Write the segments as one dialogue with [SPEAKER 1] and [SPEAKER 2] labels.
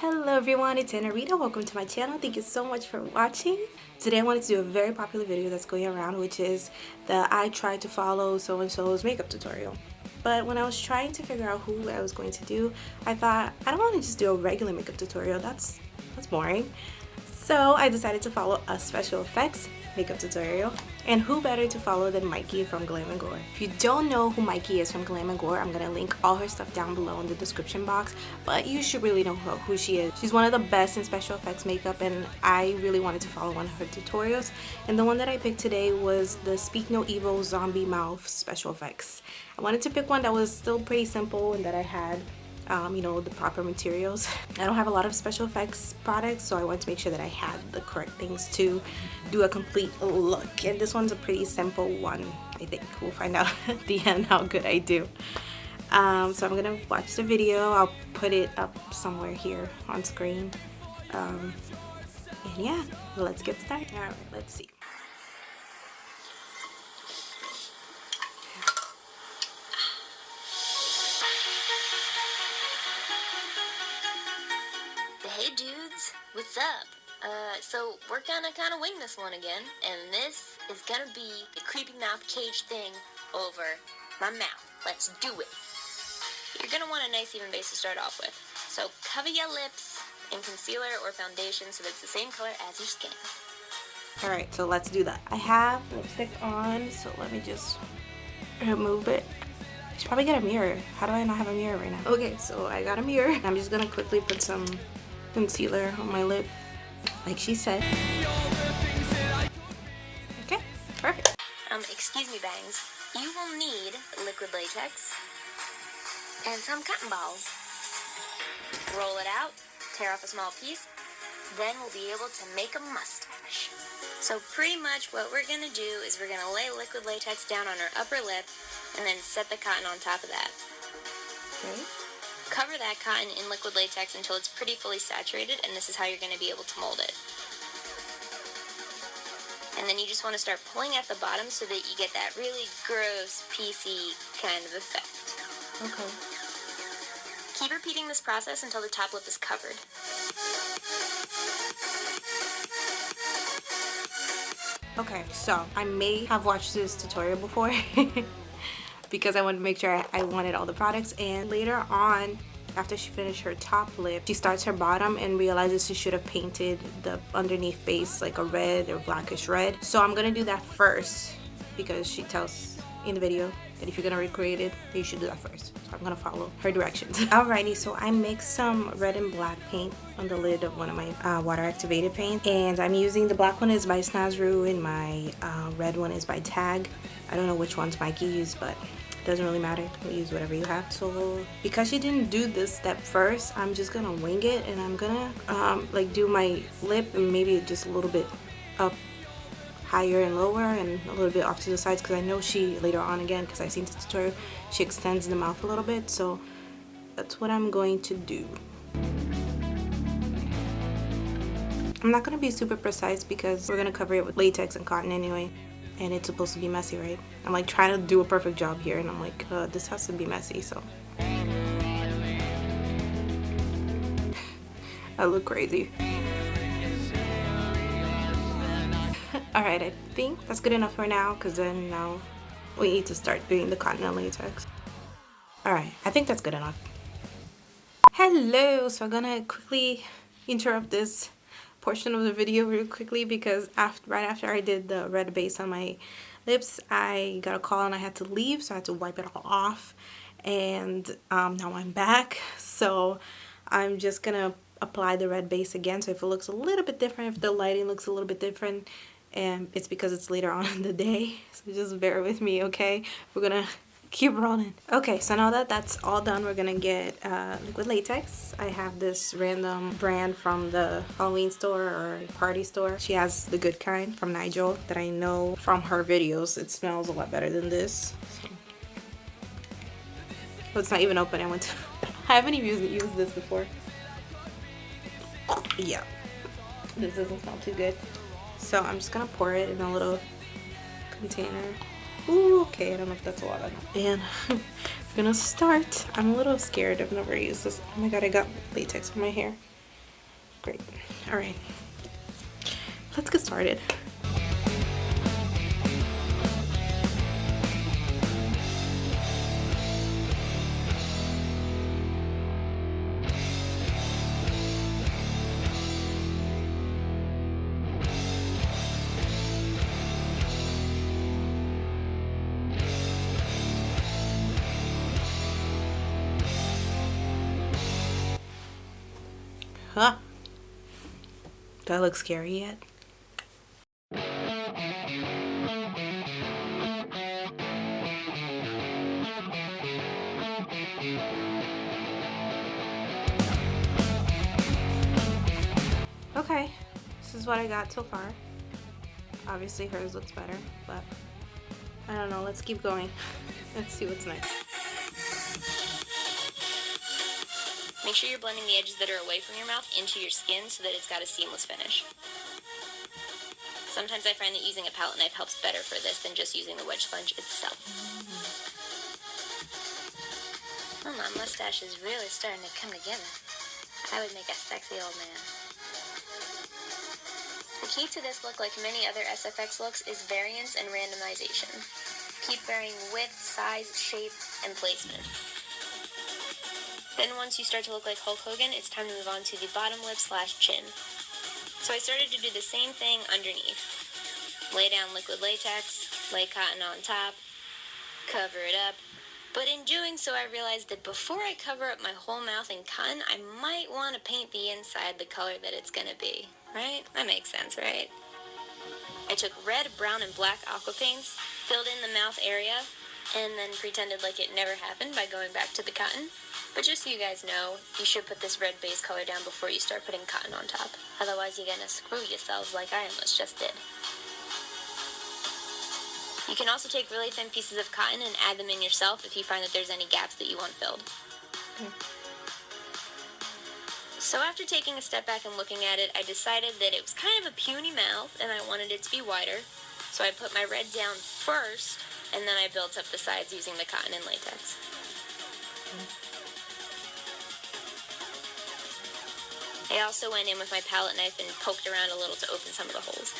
[SPEAKER 1] Hello everyone, it's Rita. Welcome to my channel. Thank you so much for watching. Today I wanted to do a very popular video that's going around, which is the I tried to follow so-and-so's makeup tutorial. But when I was trying to figure out who I was going to do, I thought I don't want to just do a regular makeup tutorial. That's boring. So I decided to follow a special effects makeup tutorial. And who better to follow than Mykie from Glam Gore. If you don't know who Mykie is from Glam Gore, I'm gonna link all her stuff down below in the description box. But you should really know who she is. She's one of the best in special effects makeup, and I really wanted to follow one of her tutorials. And the one that I picked today was the Speak No Evil Zombie Mouth special effects. I wanted to pick one that was still pretty simple and that I had you know, the proper materials. I don't have a lot of special effects products, so I wanted to make sure that I had the correct things to do a complete look. And this one's a pretty simple one, I think. We'll find out at the end how good I do. So I'm gonna watch the video. I'll put it up somewhere here on screen. And yeah, let's get started. All right, let's see.
[SPEAKER 2] Hey dudes, what's up? So we're gonna kind of wing this one again, and this is gonna be the creepy mouth cage thing over my mouth. Let's do it. You're gonna want a nice even base to start off with. So cover your lips in concealer or foundation so that it's the same color as your skin.
[SPEAKER 1] Alright, so let's do that. I have lipstick on, so let me just remove it. I should probably get a mirror. How do I not have a mirror right now? Okay, so I got a mirror. I'm just gonna quickly put some concealer on my lip, like she said. Okay, perfect.
[SPEAKER 2] Excuse me, bangs. You will need liquid latex and some cotton balls. Roll it out, tear off a small piece, then we'll be able to make a mustache. So pretty much what we're gonna do is we're gonna lay liquid latex down on our upper lip and then set the cotton on top of that.
[SPEAKER 1] Okay.
[SPEAKER 2] Cover that cotton in liquid latex until it's pretty fully saturated, and this is how you're going to be able to mold it. And then you just want to start pulling at the bottom so that you get that really gross, piecey kind of effect.
[SPEAKER 1] Okay.
[SPEAKER 2] Keep repeating this process until the top lip is covered.
[SPEAKER 1] Okay, so I may have watched this tutorial before because I wanted to make sure I wanted all the products, and later on after she finished her top lip, she starts her bottom and realizes she should have painted the underneath base like a red or blackish red. So I'm gonna do that first because she tells in the video that if you're gonna recreate it, you should do that first. So I'm gonna follow her directions. Alrighty, so I mixed some red and black paint on the lid of one of my water activated paint, and I'm using the black one is by Snazaroo and my red one is by Tag. I don't know which ones Mykie used, but it doesn't really matter. You use whatever you have. So because she didn't do this step first, I'm just gonna wing it, and I'm gonna like do my lip and maybe just a little bit up higher and lower and a little bit off to the sides, because I know she later on again, because I've seen the tutorial, she extends the mouth a little bit. So that's what I'm going to do. I'm not gonna be super precise because we're gonna cover it with latex and cotton anyway, and it's supposed to be messy, right? I'm like trying to do a perfect job here, and I'm like, this has to be messy, so. I look crazy. Alright, I think that's good enough for now, because then now we need to start doing the cotton and latex. Alright, I think that's good enough. Hello! So I'm gonna quickly interrupt this portion of the video real quickly because right after I did the red base on my lips, I got a call and I had to leave, so I had to wipe it all off. And now I'm back, so I'm just gonna apply the red base again. So if it looks a little bit different, if the lighting looks a little bit different, and it's because it's later on in the day, so just bear with me, okay? We're gonna keep rolling. Okay, so now that that's all done, we're gonna get liquid latex. I have this random brand from the Halloween store or party store. She has the good kind from Nigel that I know from her videos. It smells a lot better than this. So. Oh, it's not even open. I haven't even used this before. Yeah, this doesn't smell too good. So I'm just gonna pour it in a little container. Ooh, okay, I don't know if that's a lot enough. And we're gonna start. I'm a little scared. I've never used this. Oh my god, I got latex in my hair. Great. All right. Let's get started. Huh? Do I look scary yet? Okay, this is what I got so far. Obviously hers looks better, but I don't know, let's keep going. Let's see what's next.
[SPEAKER 2] Make sure you're blending the edges that are away from your mouth into your skin so that it's got a seamless finish. Sometimes I find that using a palette knife helps better for this than just using the wedge sponge itself. Oh, my mustache is really starting to come together. I would make a sexy old man. The key to this look, like many other SFX looks, is variance and randomization. Keep varying width, size, shape, and placement. Then once you start to look like Hulk Hogan, it's time to move on to the bottom lip / chin. So I started to do the same thing underneath. Lay down liquid latex, lay cotton on top, cover it up. But in doing so, I realized that before I cover up my whole mouth in cotton, I might want to paint the inside the color that it's gonna be, right? That makes sense, right? I took red, brown, and black aqua paints, filled in the mouth area, and then pretended like it never happened by going back to the cotton. But just so you guys know, you should put this red base color down before you start putting cotton on top. Otherwise, you're gonna screw yourselves like I almost just did. You can also take really thin pieces of cotton and add them in yourself if you find that there's any gaps that you want filled. So after taking a step back and looking at it, I decided that it was kind of a puny mouth and I wanted it to be wider. So I put my red down first, and then I built up the sides using the cotton and latex. I also went in with my palette knife and poked around a little to open some of the holes.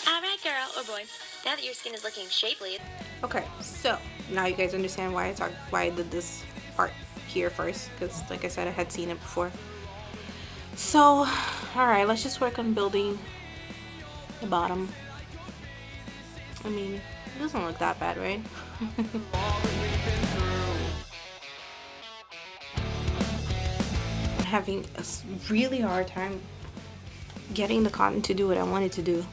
[SPEAKER 2] Alright girl, or boy, now that your skin is looking shapely.
[SPEAKER 1] Okay, so now you guys understand why I did this part here first, because like I said, I had seen it before. So, alright, let's just work on building the bottom. I mean, it doesn't look that bad, right? I'm having a really hard time getting the cotton to do what I wanted to do.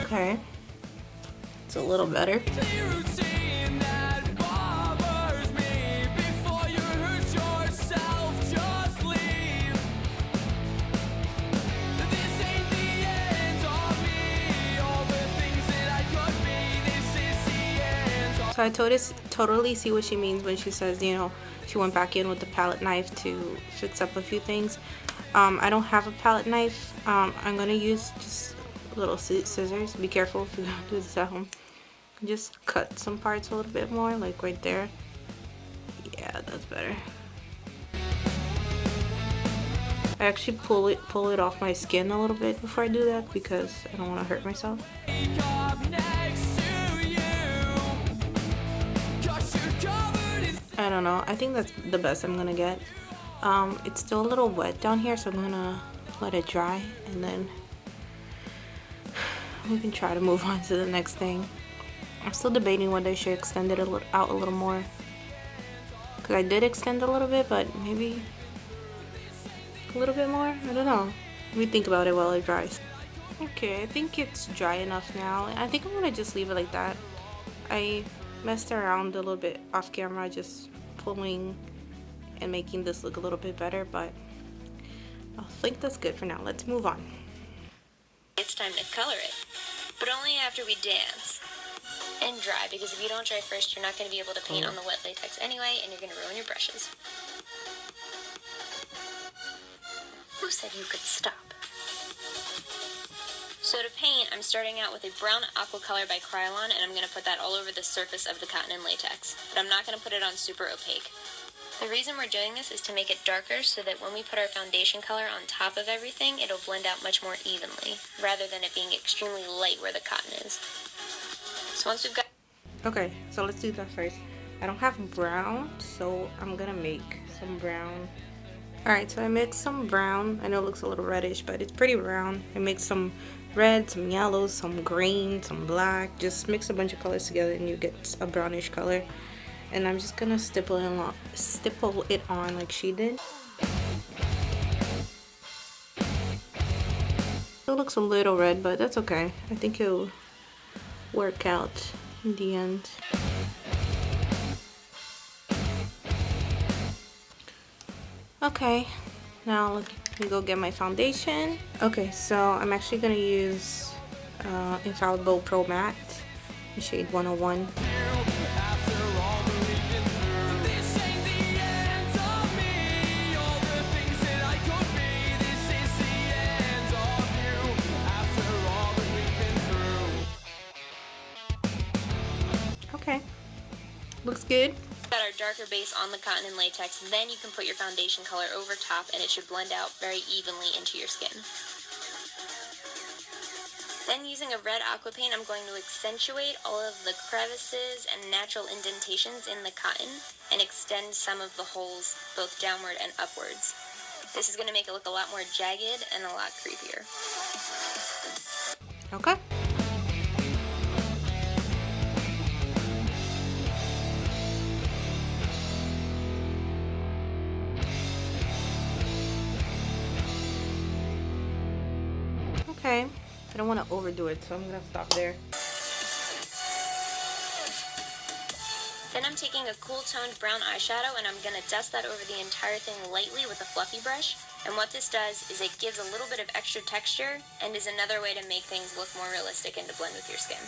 [SPEAKER 1] Okay, it's a little better. So I totally see what she means when she says, you know, she went back in with the palette knife to fix up a few things. I don't have a palette knife. I'm gonna use just little scissors. Be careful if you're gonna do this at home. Just cut some parts a little bit more, like right there. Yeah, that's better. I actually pull it off my skin a little bit before I do that because I don't want to hurt myself. I don't know. I think that's the best I'm gonna get. It's still a little wet down here, so I'm gonna let it dry and then we can try to move on to the next thing. I'm still debating whether I should extend it out a little more, because I did extend a little bit, but maybe a little bit more. I don't know. Let me think about it while it dries. Okay, I think it's dry enough now. I think I'm gonna just leave it like that. I messed around a little bit off camera, just pulling and making this look a little bit better, but I think that's good for now. Let's move on.
[SPEAKER 2] It's time to color it, but only after we dance and dry, because if you don't dry first, you're not going to be able to paint on the wet latex anyway, and you're going to ruin your brushes. Who said you could stop? So to paint, I'm starting out with a brown aqua color by Krylon, and I'm going to put that all over the surface of the cotton and latex. But I'm not going to put it on super opaque. The reason we're doing this is to make it darker so that when we put our foundation color on top of everything, it'll blend out much more evenly, rather than it being extremely light where the cotton is. So once we've got...
[SPEAKER 1] Okay, so let's do that first. I don't have brown, so I'm gonna make some brown. Alright, so I mixed some brown. I know it looks a little reddish, but it's pretty brown. I mixed some red, some yellow, some green, some black. Just mix a bunch of colors together and you get a brownish color. And I'm just gonna stipple it on like she did. It looks a little red, but that's okay. I think it'll work out in the end. Okay, now let me go get my foundation. Okay, so I'm actually gonna use Infallible Pro Matte in shade 101. Okay, looks good.
[SPEAKER 2] Got our darker base on the cotton and latex, then you can put your foundation color over top and it should blend out very evenly into your skin. Then using a red aqua paint, I'm going to accentuate all of the crevices and natural indentations in the cotton and extend some of the holes both downward and upwards. This is going to make it look a lot more jagged and a lot creepier.
[SPEAKER 1] Okay. Okay, I don't want to overdo it, so I'm gonna stop there.
[SPEAKER 2] Then I'm taking a cool toned brown eyeshadow and I'm going to dust that over the entire thing lightly with a fluffy brush. And what this does is it gives a little bit of extra texture and is another way to make things look more realistic and to blend with your skin.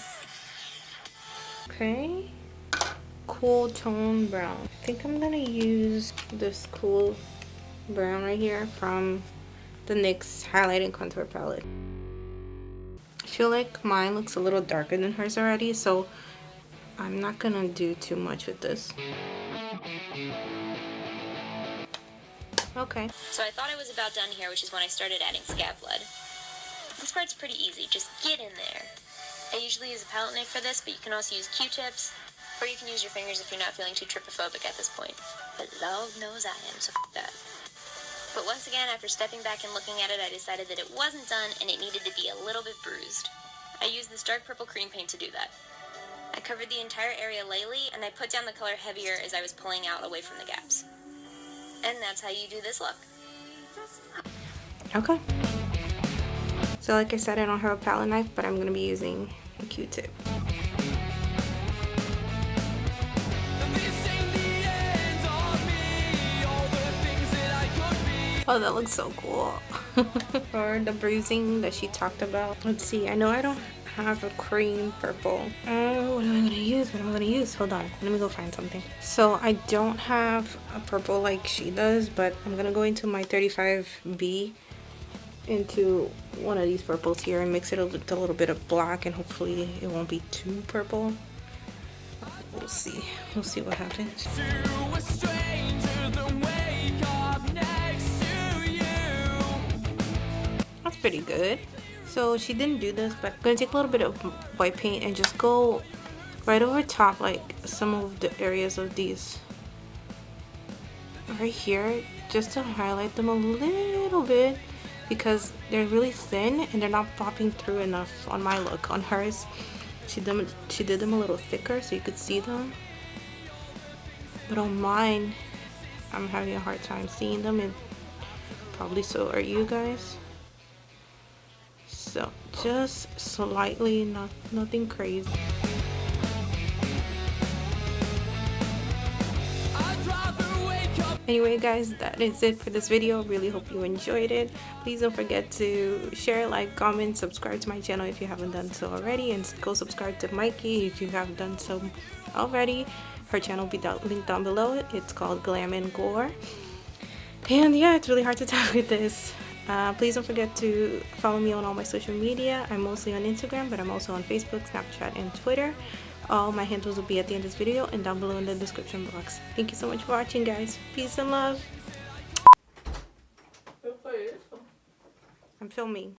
[SPEAKER 1] Okay, cool tone brown. I think I'm gonna use this cool brown right here from the NYX Highlight and Contour Palette. I feel like mine looks a little darker than hers already, so I'm not gonna do too much with this. Okay.
[SPEAKER 2] So I thought I was about done here, which is when I started adding scab blood. This part's pretty easy, just get in there. I usually use a palette knife for this, but you can also use Qtips, or you can use your fingers if you're not feeling too trypophobic at this point. But Lord knows I am, so f that. But once again, after stepping back and looking at it, I decided that it wasn't done and it needed to be a little bit bruised. I used this dark purple cream paint to do that. I covered the entire area lightly, and I put down the color heavier as I was pulling out away from the gaps. And that's how you do this look.
[SPEAKER 1] Okay. So like I said, I don't have a palette knife, but I'm going to be using a Q-tip. Oh, that looks so cool. For the bruising that she talked about. Let's see, I know I don't have a cream purple. What am I gonna use? What am I gonna use? Hold on, let me go find something. So I don't have a purple like she does, but I'm gonna go into my 35B into one of these purples here and mix it with a little bit of black, and hopefully it won't be too purple. We'll see. We'll see what happens. That's pretty good. So she didn't do this, but I'm gonna take a little bit of white paint and just go right over top, like some of the areas of these right here, just to highlight them a little bit, because they're really thin and they're not popping through enough on my look. On hers, she did them a little thicker so you could see them, but on mine I'm having a hard time seeing them, and probably so are you guys. So just slightly, nothing crazy. Anyway guys, that is it for this video. Really hope you enjoyed it. Please don't forget to share, like, comment, subscribe to my channel if you haven't done so already, and go subscribe to Mykie if you haven't done so already. Her channel will be linked down below. It's called Glam Gore. And yeah, it's really hard to talk with this. Please don't forget to follow me on all my social media. I'm mostly on Instagram, but I'm also on Facebook, Snapchat, and Twitter. All my handles will be at the end of this video and down below in the description box. Thank you so much for watching, guys. Peace and love. I'm filming.